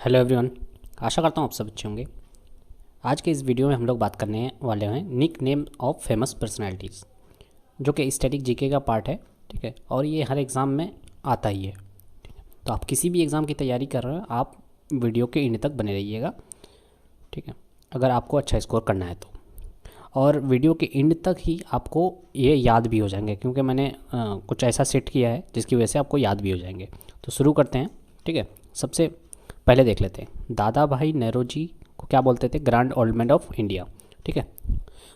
Hello everyone. आशा करता हूँ आप सब अच्छे होंगे। आज के इस वीडियो में हम लोग बात करने वाले हैं nickname of famous personalities, जो कि स्टैटिक जीके का पार्ट है। ठीक है, और ये हर एग्ज़ाम में आता ही है। तो आप किसी भी एग्ज़ाम की तैयारी कर रहे हो, आप वीडियो के एंड तक बने रहिएगा। ठीक है, अगर आपको अच्छा स्कोर करना है तो। और वीडियो के एंड तक ही आपको ये याद भी हो जाएंगे, क्योंकि मैंने कुछ ऐसा सेट किया है जिसकी वजह से आपको याद भी हो जाएंगे। तो शुरू करते हैं। ठीक है, सबसे पहले देख लेते हैं दादा भाई नेहरू को क्या बोलते थे? Grand old man of India. ठीक है,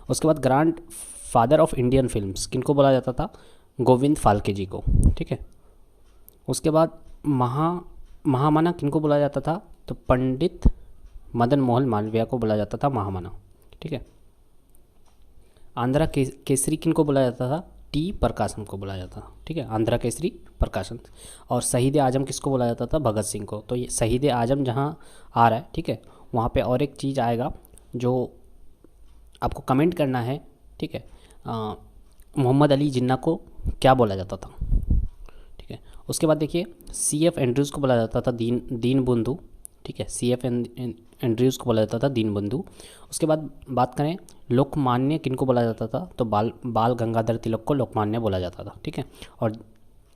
उसके बाद grand father of Indian films किनको बोला जाता था? गोविंद फाल्के जी को। ठीक है, उसके बाद महामना किनको बोला जाता था? तो पंडित मदन मोहन मालवीय को बोला जाता था महामना। ठीक है, आंध्रा केसरी किनको बोला जाता था? टी प्रकाशन को बोला जाता था। ठीक है, आंध्रा केसरी प्रकाशन। और शहीद आजम किसको बोला जाता था? भगत सिंह को। तो ये शहीद आजम जहाँ आ रहा है, ठीक है, वहाँ पे और एक चीज़ आएगा जो आपको कमेंट करना है। ठीक है, मोहम्मद अली जिन्ना को क्या बोला जाता था? ठीक है, उसके बाद देखिए CF एंड्रयूज़ को बोला जाता था दीन बंधु। ठीक है, CF एंड्रयूज़ को बोला जाता था दीन बंधु। उसके बाद बात करें लोकमान्य किनको बोला जाता था? तो बाल गंगाधर तिलक को लोकमान्य बोला जाता था। ठीक है, और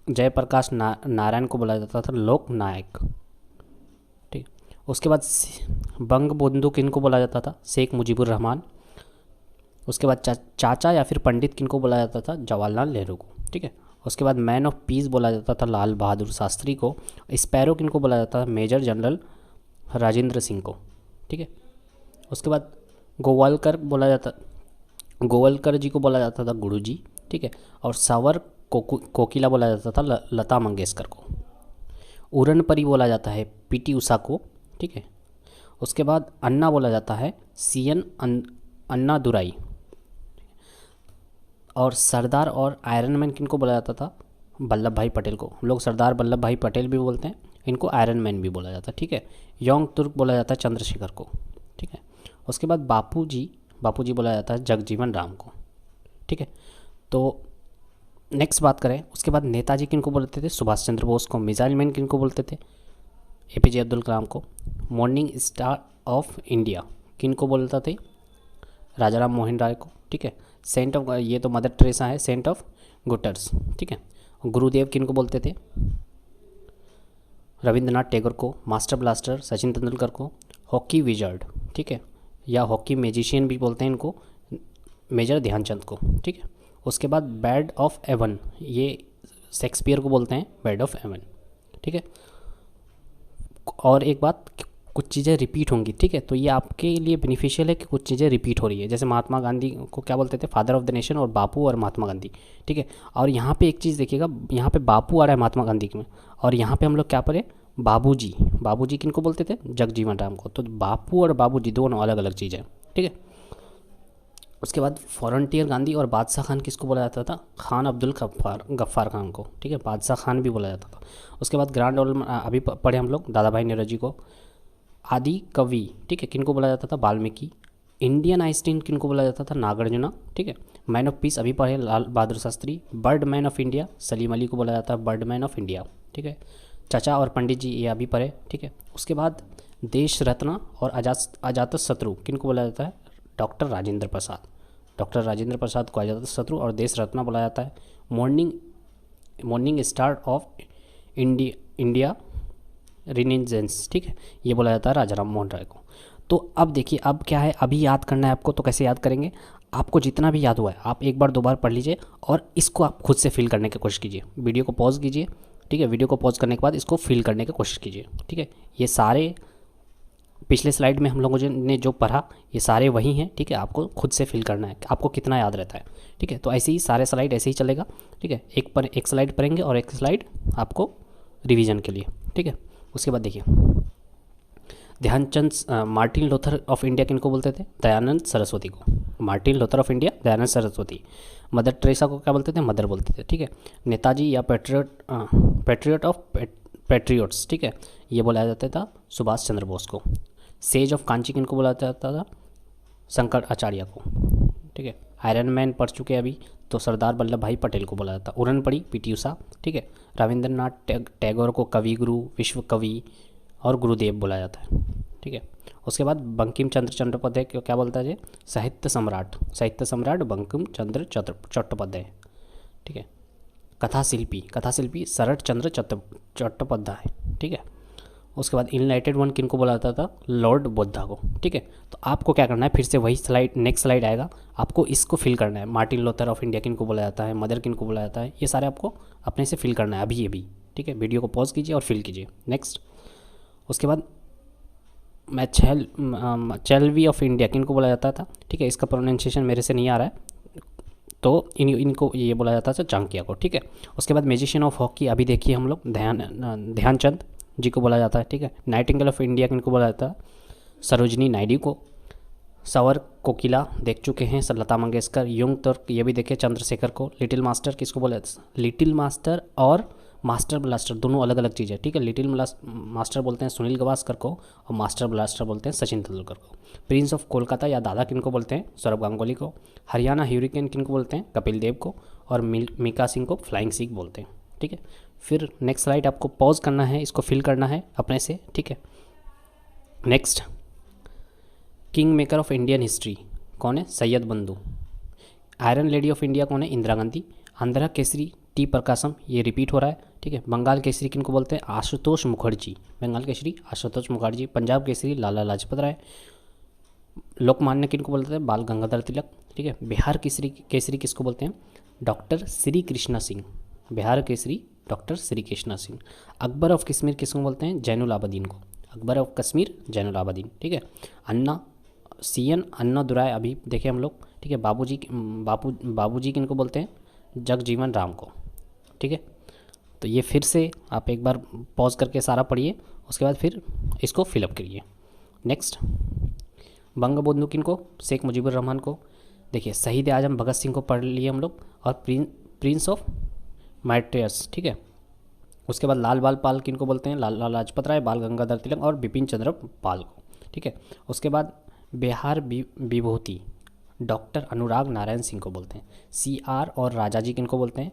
जयप्रकाश नारायण को बोला जाता था लोक नायक। ठीक, उसके बाद बंग बंधु किनको बोला जाता था? शेख मुजीबुर रहमान। उसके बाद चाचा या फिर पंडित किनको बोला जाता था? जवाहरलाल नेहरू को। ठीक है, उसके बाद मैन ऑफ पीस बोला जाता था लाल बहादुर शास्त्री को। स्पैरो किनको बोला जाता था? मेजर जनरल राजेंद्र सिंह को। ठीक है, उसके बाद गोवलकर जी को बोला जाता था गुरु जी। ठीक है, और सावर कोकिला बोला जाता था लता मंगेशकर को। उड़न परी बोला जाता है PT उषा को। ठीक है, उसके बाद अन्ना बोला जाता है CN अन्ना दुराई। और सरदार और आयरन मैन किनको बोला जाता था? वल्लभ भाई पटेल को। हम लोग सरदार वल्लभ भाई पटेल भी बोलते हैं, इनको आयरन मैन भी बोला जाता है। ठीक है, योंग तुर्क बोला जाता है चंद्रशेखर को। ठीक है, उसके बाद बापू जी बोला जाता है जगजीवन राम को। ठीक है, तो नेक्स्ट बात करें, उसके बाद नेताजी किनको बोलते थे? सुभाष चंद्र बोस को। मिसाइल मैन किनको बोलते थे? APJ अब्दुल कलाम को। मॉर्निंग स्टार ऑफ इंडिया किनको बोलता थे? राजा राम मोहन राय को। ठीक है, सेंट ऑफ, ये तो मदर टेरेसा है, सेंट ऑफ गुटर्स। ठीक है, गुरुदेव किनको बोलते थे? रविंद्रनाथ टैगोर को। मास्टर ब्लास्टर सचिन तेंदुलकर को। हॉकी विजर्ड, ठीक है, या हॉकी मैजिशियन भी बोलते हैं इनको, मेजर ध्यानचंद को। ठीक है, उसके बाद बैड ऑफ एवन, ये शेक्सपियर को बोलते हैं बैड ऑफ एवन। ठीक है, और एक बात, कुछ चीज़ें रिपीट होंगी। ठीक है, तो ये आपके लिए बेनिफिशियल है कि कुछ चीज़ें रिपीट हो रही है। जैसे महात्मा गांधी को क्या बोलते थे? फादर ऑफ द नेशन, और बापू और महात्मा गांधी। ठीक है, और यहाँ पे एक चीज़ देखिएगा, यहाँ पे बापू आ रहा है महात्मा गांधी में, और यहाँ पे हम लोग क्या पढ़े? बाबूजी किनको बोलते थे? जगजीवन राम को। तो बापू और बाबूजी दोनों अलग अलग चीज़ें हैं। ठीक है, उसके बाद फ्रंटियर गांधी और बादशाह खान किसको बोला जाता था? खान अब्दुल गफ्फार खान को। ठीक है, बादशाह खान भी बोला जाता था। उसके बाद ग्रैंड ओल्ड, अभी पढ़े हम लोग दादा भाई नेहरू जी को। आदि कवि, ठीक है, किनको बोला जाता था? वाल्मीकि। इंडियन आइंस्टीन किनको बोला जाता था? नागार्जुना। ठीक है, मैन ऑफ पीस अभी पढ़े Lal Bahadur Shastri. Bird man of India Salim Ali को बोला जाता है बर्ड मैन ऑफ इंडिया। ठीक है, चाचा और पंडित जी ये अभी पढ़े। ठीक है, उसके बाद देश रत्न और अजात शत्रु किनको बोला जाता है? डॉक्टर राजेंद्र प्रसाद को अजात शत्रु और देश रत्न बोला जाता है। मॉर्निंग स्टार ऑफ इंडिया रिनेजेंस, ठीक है, ये बोला जाता है राजा राम मोहन राय को। तो अब देखिए, अब क्या है, अभी याद करना है आपको। तो कैसे याद करेंगे? आपको जितना भी याद हुआ है आप एक बार दो बार पढ़ लीजिए, और इसको आप खुद से फिल करने की कोशिश कीजिए। वीडियो को पॉज कीजिए। ठीक है, वीडियो को पॉज करने के बाद इसको फिल करने की कोशिश कीजिए। ठीक है, ये सारे पिछले स्लाइड में हम लोगों ने जो पढ़ा ये सारे वही हैं। ठीक है, आपको खुद से फिल करना है आपको कितना याद रहता है। ठीक है, तो ऐसे ही सारे स्लाइड ऐसे ही चलेगा। ठीक है, एक स्लाइड पढ़ेंगे और एक स्लाइड आपको रिवीजन के लिए। ठीक है, उसके बाद देखिए Dhyanchand, Martin Luther of India किनको बोलते थे? दयानंद सरस्वती को। Martin Luther of India Dayanand Saraswati. Mother Teresa को क्या बोलते थे? मदर बोलते थे। ठीक है, नेताजी या पैट्रियट ऑफ पैट्रियट्स, ठीक है, ये बोला जाता था सुभाष चंद्र बोस को। सेज ऑफ कांची किनको बोला जाता था? शंकर आचार्य को। ठीक है, आयरन मैन पढ़ चुके अभी, तो सरदार वल्लभ भाई पटेल को बोला जाता। उड़न पड़ी PT उषा। ठीक है, रविंद्रनाथ टैगोर को कवि गुरु, विश्व कवि और गुरुदेव बोला जाता है, ठीक है। उसके बाद बंकिम चंद्र चट्टोपाध्याय को क्या बोलता है जी? साहित्य सम्राट बंकिम चंद्र चट्टोपाध्याय, ठीक है। कथा शिल्पी शरत चंद्र चट्टोपाध्याय, ठीक है। उसके बाद इनलाइटेड वन किनको बोला जाता था? लॉर्ड बुद्धा को, ठीक है। तो आपको क्या करना है, फिर से वही स्लाइड, नेक्स्ट स्लाइड आएगा, आपको इसको फिल करना है। मार्टिन लूथर ऑफ इंडिया किनको बोला जाता है? मदर किनको बोला जाता है? ये सारे आपको अपने से फिल करना है अभी, ठीक है। वीडियो को पॉज कीजिए और फिल कीजिए। नेक्स्ट, उसके बाद मैचेलवी ऑफ इंडिया किनको बोला जाता था? ठीक है, इसका प्रोनाउंसिएशन मेरे से नहीं आ रहा है, तो इनको ये बोला जाता था चाणक्य को, ठीक है। उसके बाद मैजिशियन ऑफ हॉकी अभी देखिए हम लोग ध्यानचंद जी को बोला जाता है, ठीक है। नाइटिंगेल ऑफ इंडिया किनको बोला जाता है? सरोजनी नायडू को। सवर कोकिला देख चुके हैं, लता मंगेशकर। युंग तुर्क ये भी देखे, चंद्रशेखर को। लिटिल मास्टर किसको बोला जाता है? लिटिल मास्टर और मास्टर ब्लास्टर दोनों अलग अलग चीज़ है, ठीक है। लिटिल मास्टर बोलते हैं सुनील गावस्कर को और मास्टर ब्लास्टर बोलते हैं सचिन तेंदुलकर को। प्रिंस ऑफ कोलकाता या दादा किनको बोलते हैं? सौरभ गांगुली को। हरियाणा ह्यूरिकेन किनको बोलते हैं? कपिल देव को। और मिका सिंह को फ्लाइंग सिख बोलते हैं, ठीक है। फिर नेक्स्ट स्लाइड आपको पॉज करना है, इसको फिल करना है अपने से, ठीक है। Next, king maker of Indian history कौन है? सैयद बंधु। आयरन लेडी ऑफ इंडिया कौन है? इंदिरा गांधी। आंध्रा केसरी टी प्रकाशम, ये रिपीट हो रहा है, ठीक है। बंगाल केसरी किनको बोलते हैं? आशुतोष मुखर्जी। बंगाल केसरी आशुतोष मुखर्जी। पंजाब केसरी लाला लाजपत राय। लोकमान्य किनको बोलते हैं? बाल गंगाधर तिलक, ठीक है। बिहार केसरी किसको बोलते हैं? Doctor Shri Krishna Singh. Bihar Kesari doctor Shri Krishna Singh. Akbar of Kashmir किसको बोलते हैं? जैनुल आबदीन को। अकबर ऑफ कश्मीर जैनुल आबदीन, ठीक है। अन्ना दुराई अभी देखे हम लोग, ठीक है। बाबूजी किनको बोलते हैं? जगजीवन राम को, ठीक है। तो ये फिर से आप एक बार पॉज करके सारा पढ़िए, उसके बाद फिर इसको फिलअप करिए। नेक्स्ट, बंगबंधु किनको? शेख मुजीबुर रहमान को। देखिए, शहीद आजम भगत सिंह को पढ़ लिए हम लोग, और प्रिंस ऑफ मार्टियर्स, ठीक है। उसके बाद लाल बाल पाल किनको बोलते हैं? लाला लाजपत राय, बाल गंगाधर तिलक और बिपिन चंद्र पाल को, ठीक है। उसके बाद बिहार विभूति डॉक्टर अनुराग नारायण सिंह को बोलते हैं। CR और राजाजी किनको बोलते हैं?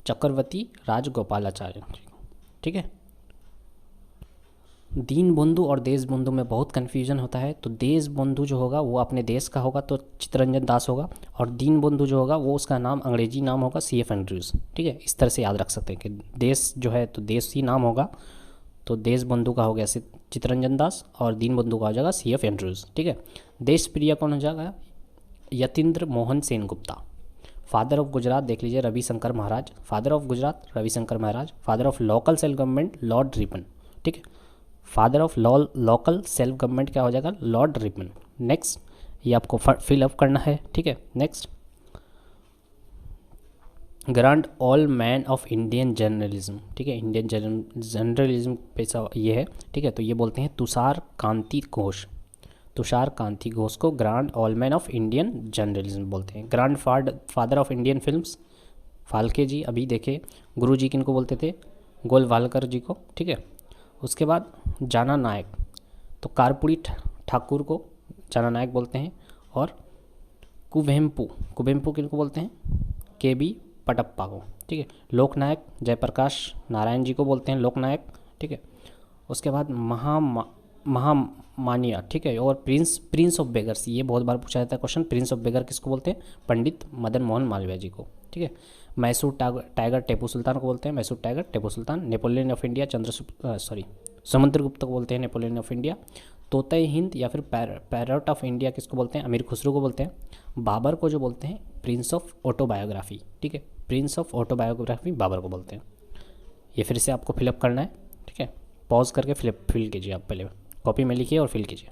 चक्रवर्ती राजगोपालाचार्य, ठीक है। दीन बंधु और देश बंधु में बहुत कन्फ्यूजन होता है, तो देश बंधु जो होगा वो अपने देश का होगा तो चित्तरंजन दास होगा, और दीन बंधु जो होगा वो उसका नाम अंग्रेजी नाम होगा CF एंड्रयूज़, ठीक है। इस तरह से याद रख सकते हैं कि देश जो है तो देशी नाम होगा, तो देश बंधु का हो गया चित्तरंजन दास, और दीन बंधु का हो जाएगा CF एंड्रयूज़, ठीक है। देश प्रिय कौन हो जाएगा? यतीन्द्र मोहन सेनगुप्ता। फादर ऑफ गुजरात देख लीजिए, Ravishankar Maharaj. Father of Gujarat Ravishankar Maharaj. Father of local self government lord Ripon, ठीक है। Father of local self government क्या हो जाएगा? Lord Ripon. नेक्स्ट, ये आपको फिल अप करना है, ठीक है। Next, grand old man of Indian journalism, ठीक है। इंडियन जर्नलिज्म पैसा ये है, ठीक है। तो ये बोलते हैं तुषार कांति घोष। तुषार कांति घोष को grand old man of Indian journalism बोलते हैं। Grand father of Indian films Phalke ji अभी देखे। गुरु जी किनको बोलते थे? गोलवालकर जी को, ठीक है। उसके बाद जाना नायक, तो कारपुड़ी ठाकुर को जाना नायक बोलते हैं। और कुवेम्पू किनको बोलते हैं? KB पटप्पा को, ठीक है। लोकनायक जयप्रकाश नारायण जी को बोलते हैं लोकनायक, ठीक है। उसके बाद महामान्य, ठीक है। और प्रिंस ऑफ बेगर्स, ये बहुत बार पूछा जाता है क्वेश्चन, प्रिंस ऑफ बेगर किसको बोलते हैं? पंडित मदन मोहन मालवीय जी को, ठीक है। मैसूर टाइगर टिपू सुल्तान को बोलते हैं, Mysore tiger Tipu Sultan. Napoleon of India Samudragupta को बोलते हैं नेपोलियन ऑफ इंडिया। तोते हिंद या फिर पैरट ऑफ इंडिया किसको बोलते हैं? अमीर खुसरो को बोलते हैं। बाबर को जो बोलते हैं प्रिंस ऑफ ऑटोबायोग्राफी, ठीक है। प्रिंस ऑफ ऑटोबायोग्राफी बाबर को बोलते हैं। ये फिर से आपको फिलअप करना है, ठीक है। पॉज करके फिल कीजिए, आप पहले कॉपी में लिखिए और फिल कीजिए।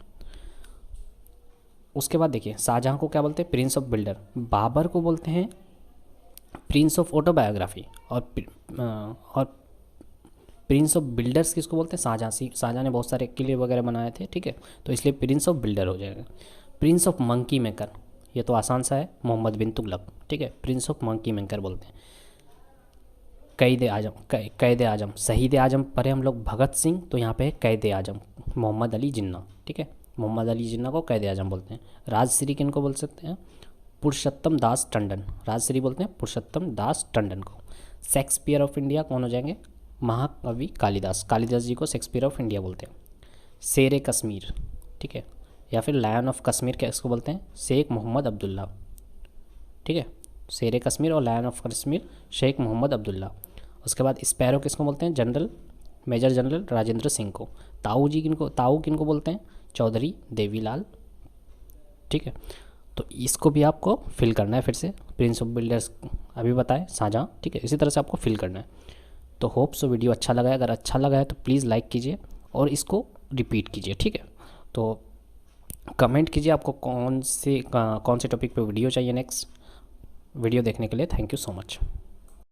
उसके बाद देखिए, शाहजहाँ को क्या बोलते हैं? Prince of builder. बाबर को बोलते हैं प्रिंस ऑफ ऑटोबायोग्राफी, और प्रिंस ऑफ बिल्डर्स किसको बोलते हैं? शाहजहाँ ने बहुत सारे किले वगैरह बनाए थे, ठीक है। तो इसलिए प्रिंस ऑफ बिल्डर हो जाएगा। प्रिंस ऑफ मंकी मेकर, ये तो आसान सा है, मोहम्मद बिन तुगलक, ठीक है। प्रिंस ऑफ मंकी मेकर बोलते हैं। कैद आजम, शहीद आजम पढ़े हम लोग भगत सिंह, तो यहाँ पे है कैद आजम मोहम्मद अली जिन्ना, ठीक है। मोहम्मद अली जिन्ना को कैद आजम बोलते हैं। राजश्री किनको बोल सकते हैं? पुरुषोत्तम दास टंडन, राजश्री बोलते हैं पुरुषोत्तम दास टंडन को। शेक्सपियर ऑफ इंडिया कौन हो जाएंगे? महाकवि कालिदास जी को शेक्सपियर ऑफ इंडिया बोलते हैं। शेर कश्मीर, ठीक है, या फिर लायन ऑफ कश्मीर क्या इसको बोलते हैं, शेख मोहम्मद अब्दुल्ला, ठीक है, शेर कश्मीर और लायन ऑफ कश्मीर शेख मोहम्मद अब्दुल्ला। उसके बाद स्पैरो किसको बोलते हैं, general major general Rajendra Singh को। ताऊ किनको बोलते हैं, चौधरी देवीलाल, ठीक है। तो इसको भी आपको फिल करना है फिर से, प्रिंस ऑफ बिल्डर्स अभी बताएं शाहजहाँ, ठीक है, इसी तरह से आपको फिल करना है। तो होप सो वीडियो अच्छा लगा है, अगर अच्छा लगा है तो प्लीज़ लाइक कीजिए और इसको रिपीट कीजिए, ठीक है। तो कमेंट कीजिए आपको कौन से टॉपिक पे वीडियो चाहिए नेक्स्ट। वीडियो देखने के लिए थैंक यू सो मच।